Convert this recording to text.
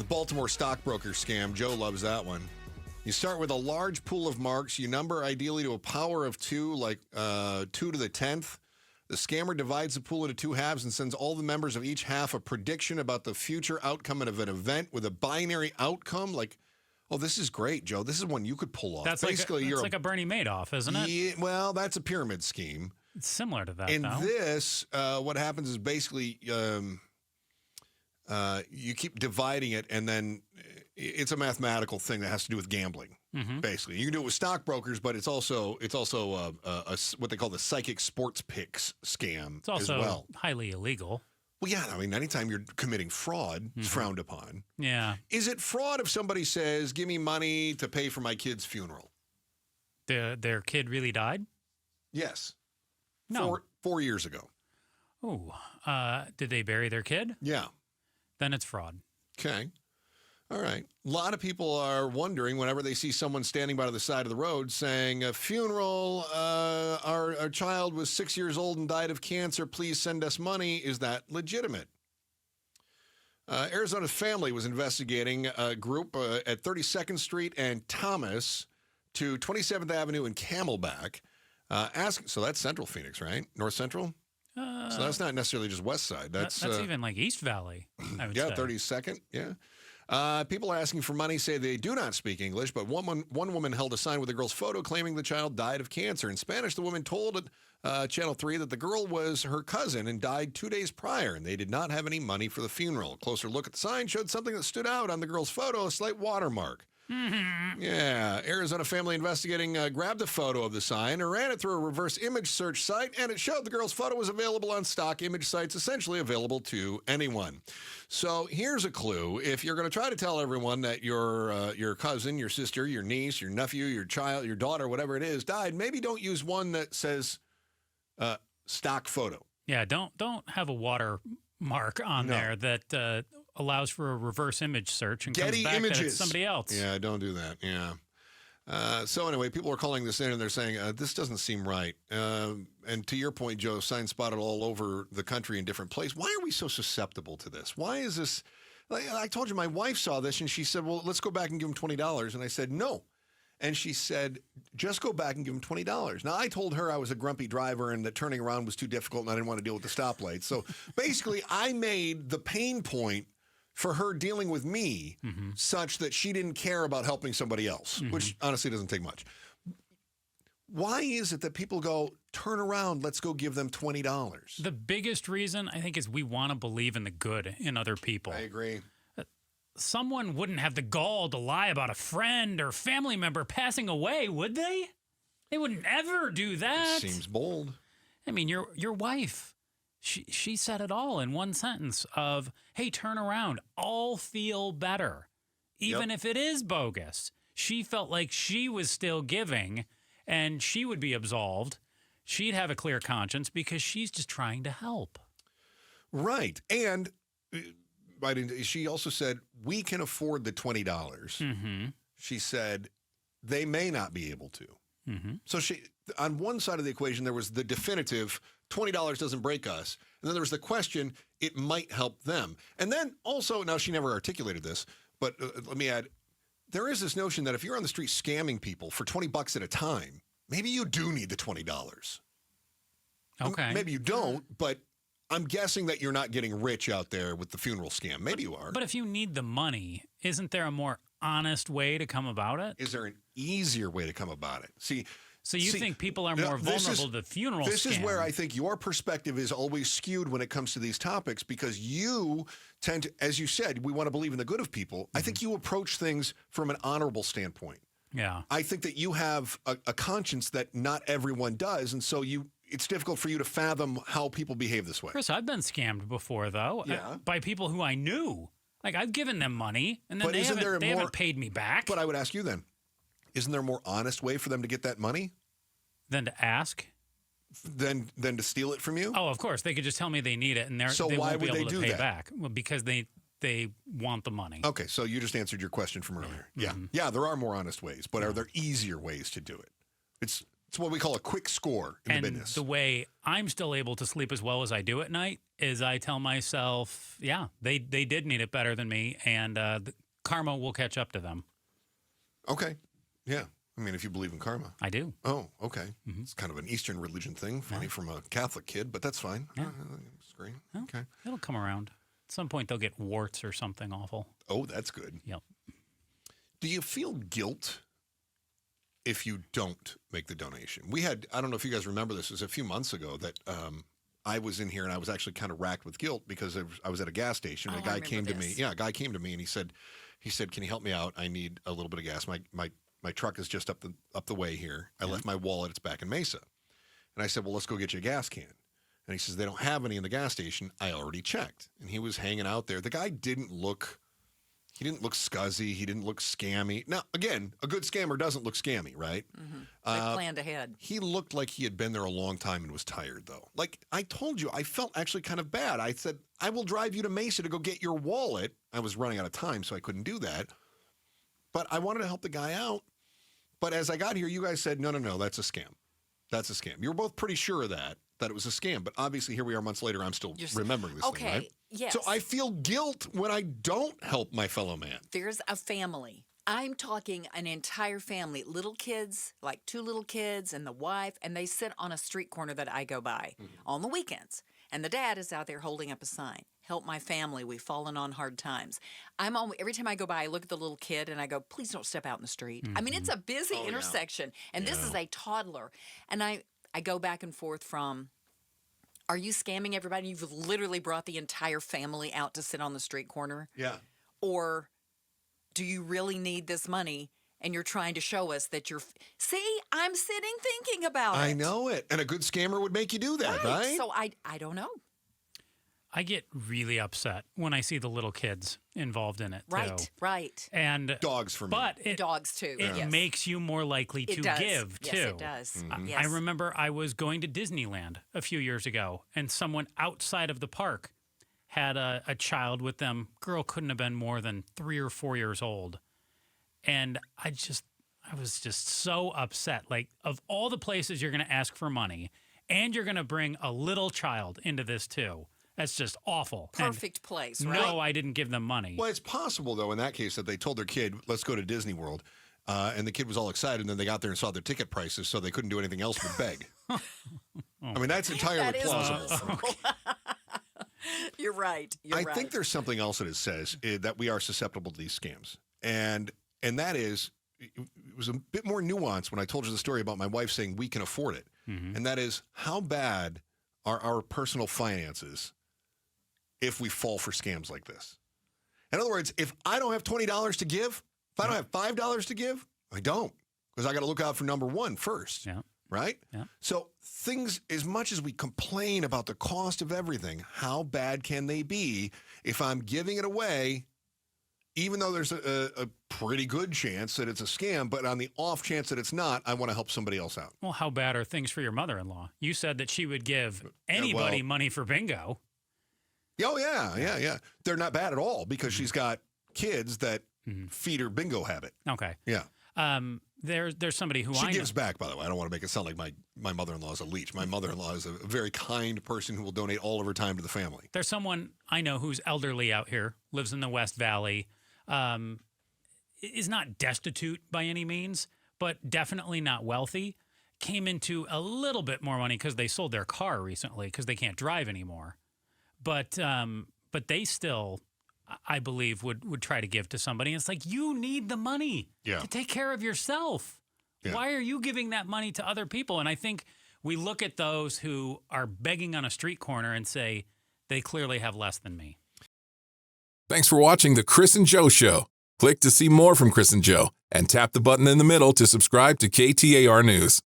Baltimore stockbroker scam. Joe loves that one. You start with a large pool of marks. You number ideally to a power of 2, like 2 to the 10th. The scammer divides the pool into 2 halves and sends all the members of each half a prediction about the future outcome of an event with a binary outcome. Like, oh, this is great, Joe. This is one you could pull off. That's basically like a Bernie Madoff, isn't it? Yeah, well, that's a pyramid scheme. It's similar to that, In though. this, what happens is basically you keep dividing it, and then it's a mathematical thing that has to do with gambling. Basically, you can do it with stockbrokers, but it's also what they call the psychic sports picks scam. It's also as well. highly illegal. Well, yeah, I mean, anytime you're committing fraud, it's frowned upon. Yeah. Is it fraud if somebody says, "Give me money to pay for my kid's funeral"? Their kid really died? Yes. No. 4 years ago. Oh, did they bury their kid? Yeah. Then it's fraud. Okay. All right. A lot of people are wondering whenever they see someone standing by the side of the road saying, "A funeral, our child was 6 years old and died of cancer. Please send us money." Is that legitimate? Arizona's family was investigating a group at 32nd Street and Thomas to 27th Avenue and Camelback. So that's Central Phoenix, right? North Central? So that's not necessarily just West Side. That's even like East Valley, I would say. 32nd, yeah. People asking for money say they do not speak English, but one woman held a sign with the girl's photo claiming the child died of cancer. In Spanish, the woman told Channel 3 that the girl was her cousin and died 2 days prior, and they did not have any money for the funeral. A closer look at the sign showed something that stood out on the girl's photo, a slight watermark. Yeah, Arizona family investigating grabbed a photo of the sign and ran it through a reverse image search site, and it showed the girl's photo was available on stock image sites, essentially available to anyone. So here's a clue. If you're going to try to tell everyone that your cousin, your sister, your niece, your nephew, your child, your daughter, whatever it is, died, maybe don't use one that says stock photo. Yeah, don't have a watermark on there that allows for a reverse image search and Getty comes back Images. that it's somebody else. Yeah, don't do that. Yeah. So anyway, people are calling this in and they're saying, this doesn't seem right. And to your point, Joe, signs spotted all over the country in different places. Why are we so susceptible to this? Why is this? Like, I told you my wife saw this and she said, well, let's go back and give him $20. And I said, no. And she said, just go back and give him $20. Now, I told her I was a grumpy driver and that turning around was too difficult and I didn't want to deal with the stoplights. So basically, I made the pain point for her dealing with me such that she didn't care about helping somebody else, which honestly doesn't take much. Why is it that people go, turn around, let's go give them $20? The biggest reason, I think, is we want to believe in the good in other people. I agree. Someone wouldn't have the gall to lie about a friend or family member passing away, would they? They wouldn't ever do that. Seems bold. I mean, your wife, she said it all in one sentence of, hey, turn around, I'll feel better. Even if it is bogus. She felt like she was still giving and she would be absolved. She'd have a clear conscience because she's just trying to help. Right. And she also said, we can afford the $20. She said, they may not be able to. So on one side of the equation, there was the definitive, $20 doesn't break us. And then there was the question, it might help them. And then also, now she never articulated this, but let me add, there is this notion that if you're on the street scamming people for $20 at a time, maybe you do need the $20. Okay. Maybe you don't, but I'm guessing that you're not getting rich out there with the funeral scam. Maybe you are. But if you need the money, isn't there a more honest way to come about it? Is there an easier way to come about it? So you think people are more vulnerable to funeral This scam? is where I think your perspective is always skewed when it comes to these topics because you tend to, as you said, we want to believe in the good of people. I think you approach things from an honorable standpoint. Yeah. I think that you have a conscience that not everyone does, and so it's difficult for you to fathom how people behave this way. Chris, I've been scammed before, though, by people who I knew. Like, I've given them money, and then they haven't paid me back. But I would ask you then, isn't there a more honest way for them to get that money? Than to ask? Than to steal it from you? Oh, of course. They could just tell me they need it, and they won't be able to pay back. Well, because they want the money. Okay, so you just answered your question from earlier. Yeah, there are more honest ways, but are there easier ways to do it? It's It's what we call a quick score in the business. And the way I'm still able to sleep as well as I do at night is I tell myself, yeah, they did need it better than me, and the karma will catch up to them. Okay. Yeah. I mean, if you believe in karma. I do. Oh, okay. Mm-hmm. It's kind of an Eastern religion thing, funny from a Catholic kid, but that's fine. Yeah. Screen. Well, okay. It'll come around. At some point, they'll get warts or something awful. Oh, that's good. Yep. Do you feel guilt if you don't make the donation? We had, I don't know if you guys remember this, it was a few months ago that I was in here and I was actually kind of racked with guilt because I was at a gas station. And a guy came to me. Yeah, a guy came to me and he said, can you help me out? I need a little bit of gas. My truck is just up the way here. I left my wallet. It's back in Mesa. And I said, well, let's go get you a gas can. And he says, they don't have any in the gas station. I already checked. And he was hanging out there. The guy didn't look scuzzy. He didn't look scammy. Now, again, a good scammer doesn't look scammy, right? Mm-hmm. They planned ahead. He looked like he had been there a long time and was tired, though. Like I told you, I felt actually kind of bad. I said, I will drive you to Mesa to go get your wallet. I was running out of time, so I couldn't do that. But I wanted to help the guy out. But as I got here, you guys said, no, that's a scam. That's a scam. You were both pretty sure of that it was a scam. But obviously, here we are months later, I'm still remembering this thing, right? Yes. So I feel guilt when I don't help my fellow man. There's a family. I'm talking an entire family, little kids, like 2 little kids and the wife, and they sit on a street corner that I go by on the weekends. And the dad is out there holding up a sign, help my family, we've fallen on hard times. Every time I go by, I look at the little kid and I go, please don't step out in the street. I mean, it's a busy intersection, and this is a toddler. And I go back and forth from, are you scamming everybody? You've literally brought the entire family out to sit on the street corner? Yeah. Or do you really need this money and you're trying to show us that you're... See, I'm sitting thinking about it. I know it. And a good scammer would make you do that, right? So I don't know. I get really upset when I see the little kids involved in it, too. Right. And dogs for me. But dogs, too. It makes you more likely to give, too. Yes, it does. Yes. I remember I was going to Disneyland a few years ago, and someone outside of the park had a child with them. Girl couldn't have been more than 3 or 4 years old. And I was just so upset. Like, of all the places you're going to ask for money, and you're going to bring a little child into this, too. That's just awful. Perfect place, right? No, I didn't give them money. Well, it's possible, though, in that case, that they told their kid, let's go to Disney World. And the kid was all excited, and then they got there and saw their ticket prices, so they couldn't do anything else but beg. I mean, that's entirely plausible. You're right. I think there's something else that it says that we are susceptible to these scams. And that is, it was a bit more nuanced when I told you the story about my wife saying we can afford it. Mm-hmm. And that is, how bad are our personal finances if we fall for scams like this? In other words, if I don't have $20 to give, if I don't have $5 to give, I don't, because I got to look out for number one first. Yeah. Right? Yeah. So things, as much as we complain about the cost of everything, how bad can they be if I'm giving it away, even though there's a pretty good chance that it's a scam, but on the off chance that it's not, I want to help somebody else out. Well, how bad are things for your mother-in-law? You said that she would give anybody money for bingo. Oh, yeah. They're not bad at all because she's got kids that feed her bingo habit. Okay. Yeah. There's somebody who she gives back, by the way. I don't want to make it sound like my mother-in-law is a leech. My mother-in-law is a very kind person who will donate all of her time to the family. There's someone I know who's elderly out here, lives in the West Valley, is not destitute by any means, but definitely not wealthy. Came into a little bit more money because they sold their car recently because they can't drive anymore. But they still, I believe, would try to give to somebody. And it's like, you need the money to take care of yourself. Yeah. Why are you giving that money to other people? And I think we look at those who are begging on a street corner and say, they clearly have less than me. Thanks for watching The Chris and Joe Show. Click to see more from Chris and Joe and tap the button in the middle to subscribe to KTAR News.